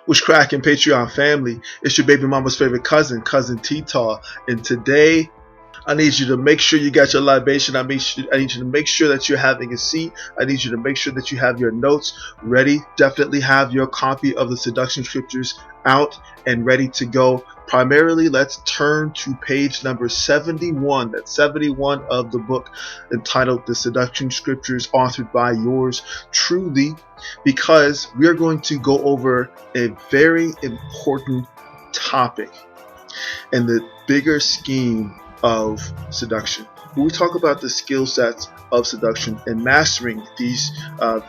What's cracking, Patreon family? It's your baby mama's favorite cousin, Cousin T-Taw. And today, I need you to make sure you got your libation. I need you to make sure that you're having a seat. I need you to make sure that you have your notes ready. Definitely have your copy of the Seduction Scriptures out and ready to go. Primarily, let's turn to page number 71. That's 71 of the book entitled The Seduction Scriptures, authored by yours truly, because we are going to go over a very important topic in the bigger scheme of seduction. When we talk about the skill sets of seduction and mastering these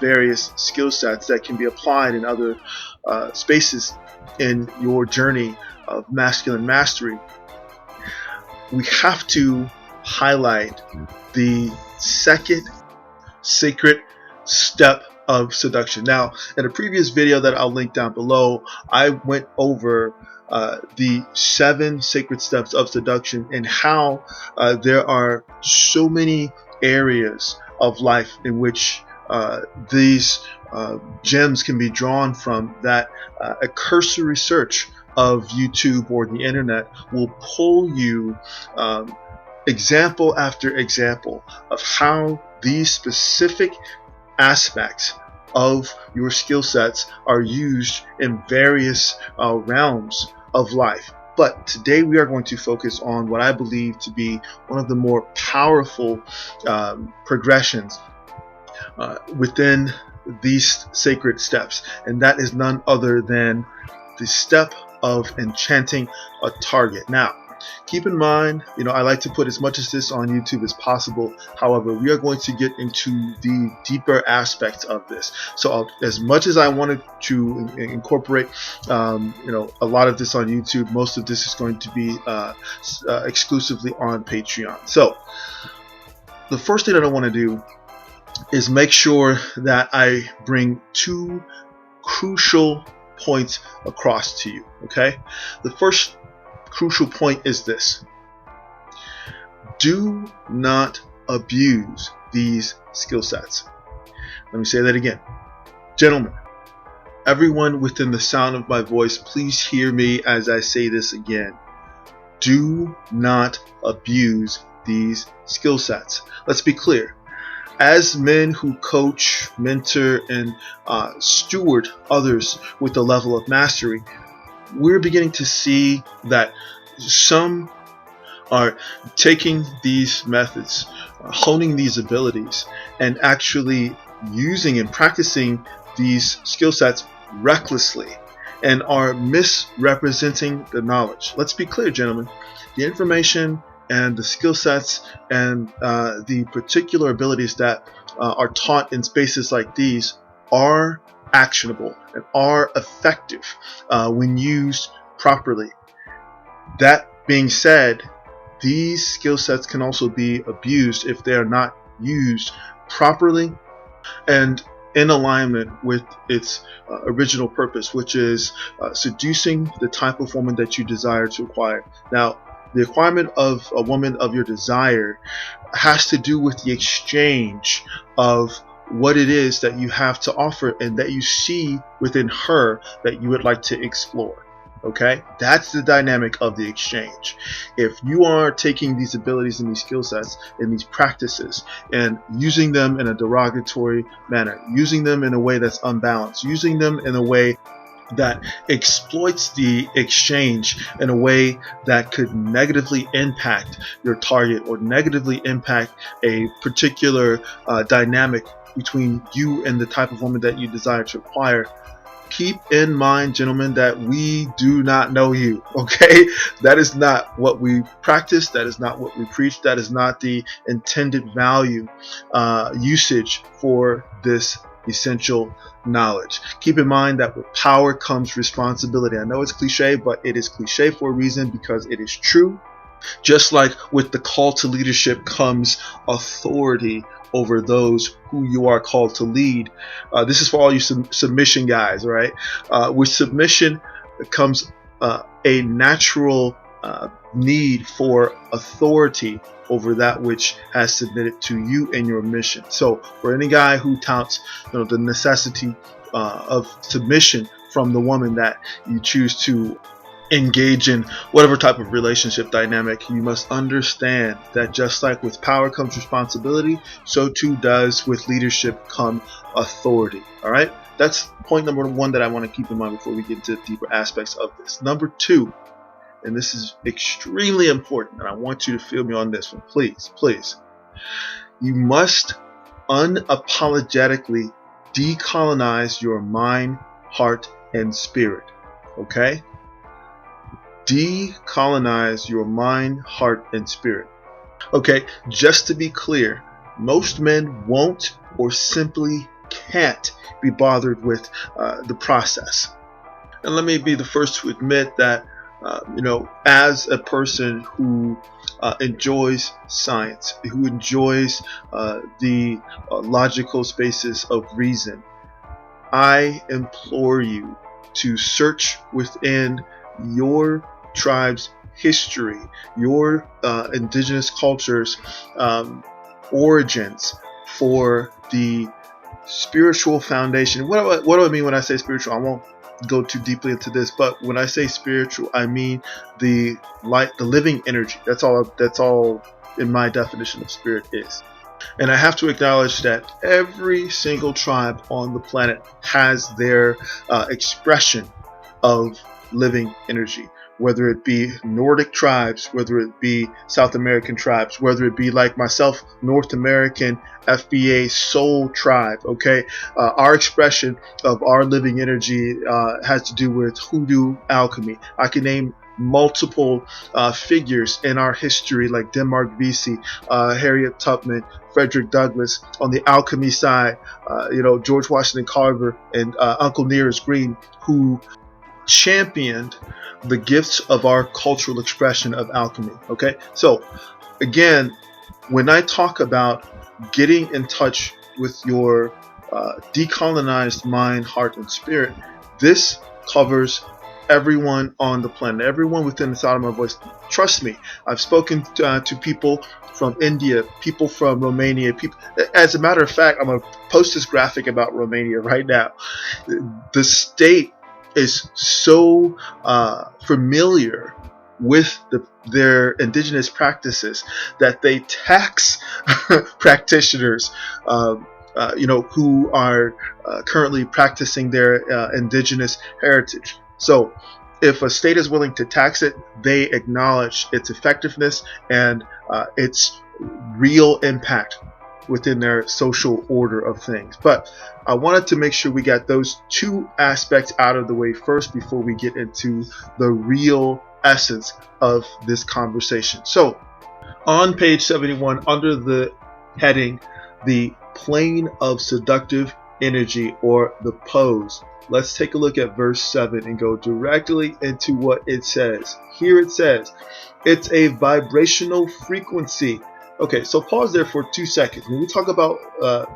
various skill sets that can be applied in other spaces in your journey of masculine mastery, we have to highlight the second sacred step of seduction. Now, in a previous video that I'll link down below, I went over the 7 sacred steps of seduction and how there are so many areas of life in which these gems can be drawn from, that a cursory search of YouTube or the internet will pull you example after example of how these specific aspects of your skill sets are used in various realms of life. But today we are going to focus on what I believe to be one of the more powerful progressions within these sacred steps, and that is none other than the step of enchanting a target. Now, keep in mind, I like to put as much of this on YouTube as possible. However, we are going to get into the deeper aspects of this. So as much as I wanted to incorporate, a lot of this on YouTube, most of this is going to be exclusively on Patreon. So the first thing that I want to do is make sure that I bring 2 crucial points across to you. Okay, the first crucial point is this: do not abuse these skill sets. Let me say that again. Gentlemen, everyone within the sound of my voice, please hear me as I say this again. Do not abuse these skill sets. Let's be clear. As men who coach, mentor, and steward others with the level of mastery, we're beginning to see that some are taking these methods, honing these abilities, and actually using and practicing these skill sets recklessly, and are misrepresenting the knowledge. Let's be clear, gentlemen. The information and the skill sets and the particular abilities that are taught in spaces like these are actionable and are effective when used properly. That being said, these skill sets can also be abused if they are not used properly and in alignment with its original purpose, which is seducing the type of woman that you desire to acquire. Now, the acquirement of a woman of your desire has to do with the exchange of what it is that you have to offer and that you see within her that you would like to explore. Okay, that's the dynamic of the exchange. If you are taking these abilities and these skill sets and these practices and using them in a derogatory manner, using them in a way that's unbalanced, using them in a way that exploits the exchange in a way that could negatively impact your target or negatively impact a particular dynamic between you and the type of woman that you desire to acquire, keep in mind, gentlemen, that we do not know you. Okay, that is not what we practice, that is not what we preach, that is not the intended value usage for this essential knowledge. Keep in mind that with power comes responsibility. I know it's cliche, but it is cliche for a reason, because it is true. Just like with the call to leadership comes authority over those who you are called to lead. This is for all you submission guys, right? With submission comes a natural need for authority over that which has submitted to you and your mission. So for any guy who touts the necessity of submission from the woman that you choose to engage in whatever type of relationship dynamic. You must understand that just like with power comes responsibility, so too does with leadership come authority. All right, that's point number one that I want to keep in mind before we get into deeper aspects of this. Number two, and this is extremely important, and I want you to feel me on this one, please. You must unapologetically decolonize your mind, heart, and spirit. Okay? Decolonize your mind, heart, and spirit. Okay, just to be clear, most men won't or simply can't be bothered with the process. And let me be the first to admit that, as a person who enjoys science, who enjoys the logical spaces of reason, I implore you to search within your tribe's history, your indigenous culture's origins for the spiritual foundation. What do I mean when I say spiritual? I won't go too deeply into this, but when I say spiritual, I mean the light, the living energy. That's all in my definition of spirit is. And I have to acknowledge that every single tribe on the planet has their expression of living energy, whether it be Nordic tribes, whether it be South American tribes, whether it be like myself, North American FBA soul tribe. Okay, our expression of our living energy has to do with hoodoo alchemy. I can name multiple figures in our history like Denmark Vesey, Harriet Tubman, Frederick Douglass. On the alchemy side, George Washington Carver and Uncle Nearest Green, who championed the gifts of our cultural expression of alchemy. Okay, so again, when I talk about getting in touch with your decolonized mind, heart, and spirit, this covers everyone on the planet, everyone within the sound of my voice. Trust me, I've spoken to people from India, people from Romania, people. As a matter of fact, I'm going to post this graphic about Romania right now. The state is so familiar with their indigenous practices that they tax practitioners who are currently practicing their indigenous heritage. So if a state is willing to tax it, they acknowledge its effectiveness and its real impact within their social order of things. But I wanted to make sure we got those two aspects out of the way first before we get into the real essence of this conversation. So on page 71, under the heading, the plane of seductive energy, or the pose, let's take a look at verse 7 and go directly into what it says. Here it says, it's a vibrational frequency. Okay, so pause there for 2 seconds. When we talk about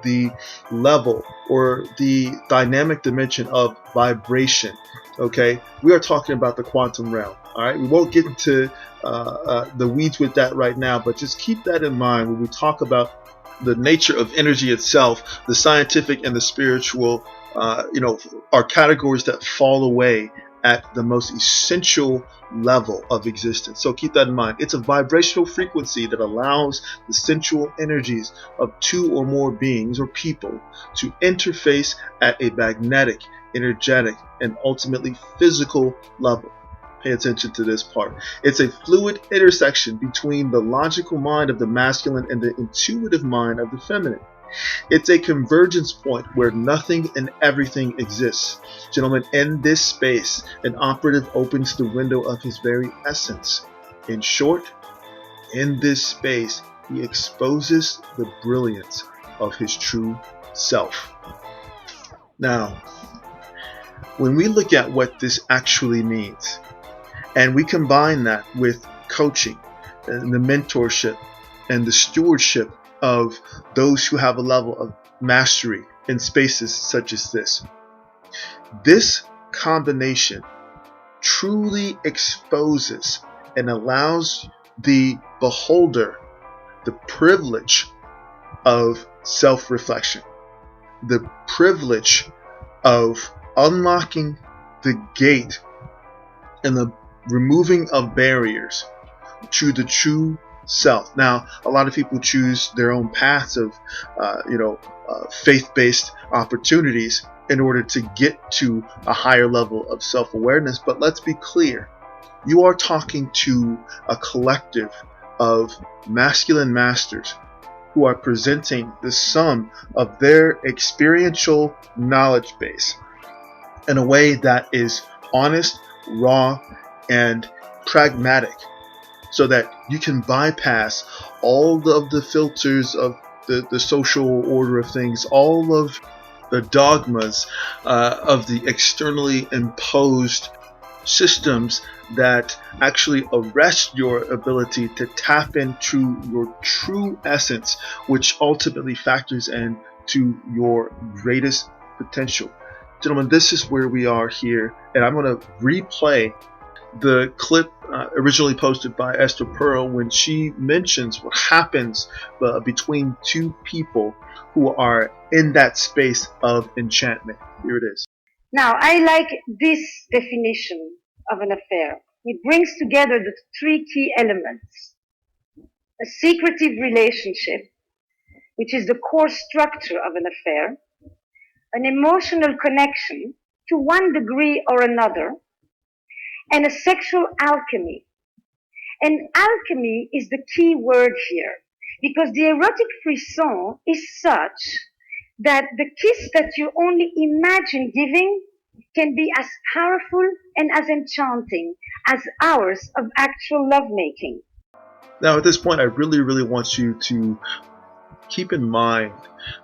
the level or the dynamic dimension of vibration, okay, we are talking about the quantum realm. All right, we won't get into the weeds with that right now, but just keep that in mind when we talk about the nature of energy itself. The scientific and the spiritual, are categories that fall away at the most essential level of existence. So keep that in mind. It's a vibrational frequency that allows the sensual energies of two or more beings or people to interface at a magnetic, energetic, and ultimately physical level. Pay attention to this part. It's a fluid intersection between the logical mind of the masculine and the intuitive mind of the feminine. It's a convergence point where nothing and everything exists. Gentlemen, in this space, an operative opens the window of his very essence. In short, in this space, he exposes the brilliance of his true self. Now, when we look at what this actually means, and we combine that with coaching and the mentorship and the stewardship of those who have a level of mastery in spaces such as this, this combination truly exposes and allows the beholder the privilege of self-reflection, the privilege of unlocking the gate and the removing of barriers to the true self. Now, a lot of people choose their own paths of, faith-based opportunities in order to get to a higher level of self-awareness. But let's be clear. You are talking to a collective of masculine masters who are presenting the sum of their experiential knowledge base in a way that is honest, raw, and pragmatic, so that you can bypass all of the filters of the social order of things, all of the dogmas of the externally imposed systems that actually arrest your ability to tap into your true essence, which ultimately factors in to your greatest potential. Gentlemen, this is where we are here, and I'm going to replay the clip originally posted by Esther Pearl when she mentions what happens between two people who are in that space of enchantment. Here it is. Now, I like this definition of an affair. It brings together the three key elements. A secretive relationship, which is the core structure of an affair. An emotional connection to one degree or another. And a sexual alchemy. And alchemy is the key word here, because the erotic frisson is such that the kiss that you only imagine giving can be as powerful and as enchanting as hours of actual lovemaking. Now, at this point, I really want you to keep in mind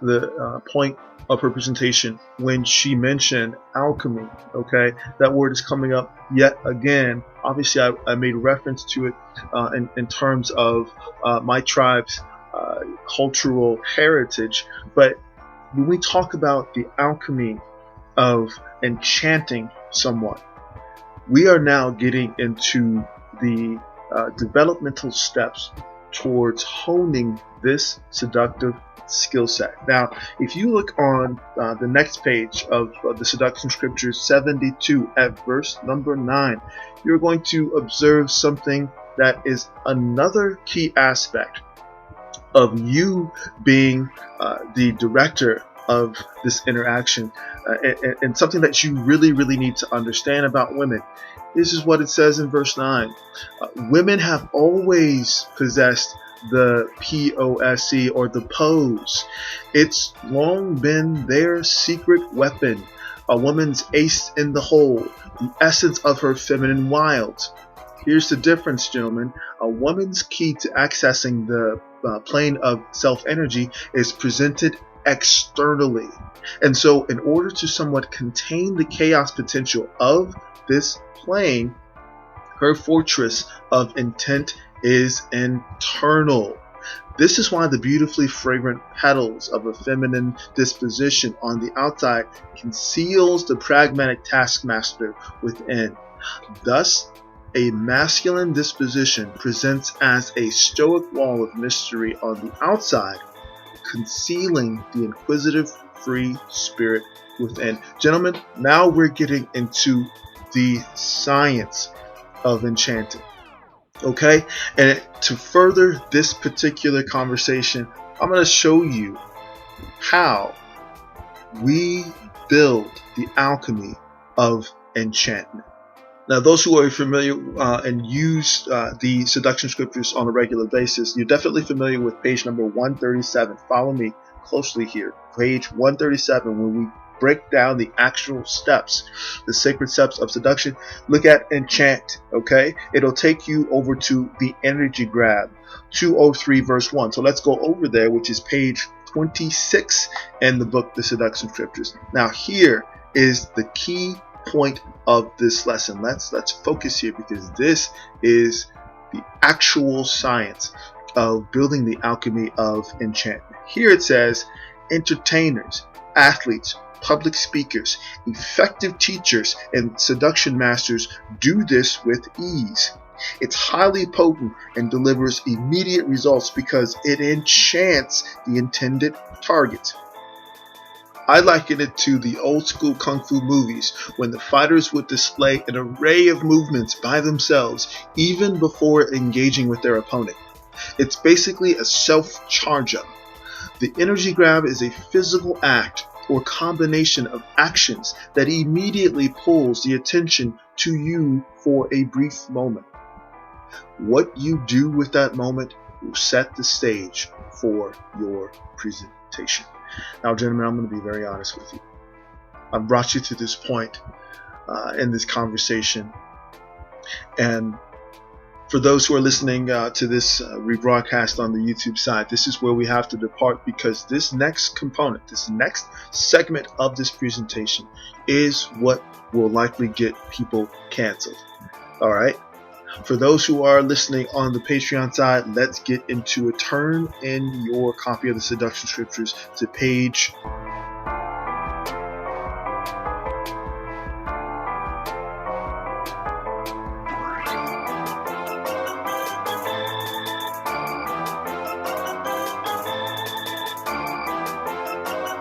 the point of her presentation when she mentioned alchemy. Okay, that word is coming up yet again. Obviously, I made reference to it in terms of my tribe's cultural heritage, but when we talk about the alchemy of enchanting someone, we are now getting into the developmental steps towards honing this seductive skill set. Now, if you look on the next page of the Seduction Scriptures 72 at verse number 9, you're going to observe something that is another key aspect of you being the director of this interaction, and something that you really need to understand about women. This is what it says in verse 9. Women have always possessed the POSE, or the pose. It's long been their secret weapon, a woman's ace in the hole, the essence of her feminine wilds. Here's the difference, gentlemen. A woman's key to accessing the plane of self-energy is presented externally. And so in order to somewhat contain the chaos potential of this plane, her fortress of intent is internal. This is why the beautifully fragrant petals of a feminine disposition on the outside conceals the pragmatic taskmaster within. Thus, a masculine disposition presents as a stoic wall of mystery on the outside, concealing the inquisitive, free spirit within. Gentlemen, now we're getting into the science of enchanting. Okay? And to further this particular conversation, I'm going to show you how we build the alchemy of enchantment. Now, those who are familiar and use the Seduction Scriptures on a regular basis, you're definitely familiar with page number 137. Follow me closely here. Page 137, when we break down the actual steps, the sacred steps of seduction. Look at enchant, okay? It'll take you over to the energy grab, 203 verse 1. So let's go over there, which is page 26 in the book, The Seduction Scriptures. Now, here is the key point of this lesson. Let's focus here, because this is the actual science of building the alchemy of enchantment. Here it says, entertainers, athletes, public speakers, effective teachers, and seduction masters do this with ease. It's highly potent and delivers immediate results because it enchants the intended target. I liken it to the old school kung fu movies when the fighters would display an array of movements by themselves even before engaging with their opponent. It's basically a self-charge up. The energy grab is a physical act or combination of actions that immediately pulls the attention to you for a brief moment. What you do with that moment will set the stage for your presentation. Now, gentlemen, I'm going to be very honest with you. I've brought you to this point in this conversation, and for those who are listening to this rebroadcast on the YouTube side, this is where we have to depart, because this next component, this next segment of this presentation is what will likely get people canceled. All right. For those who are listening on the Patreon side, let's get into it. Turn in your copy of the Seduction Scriptures to page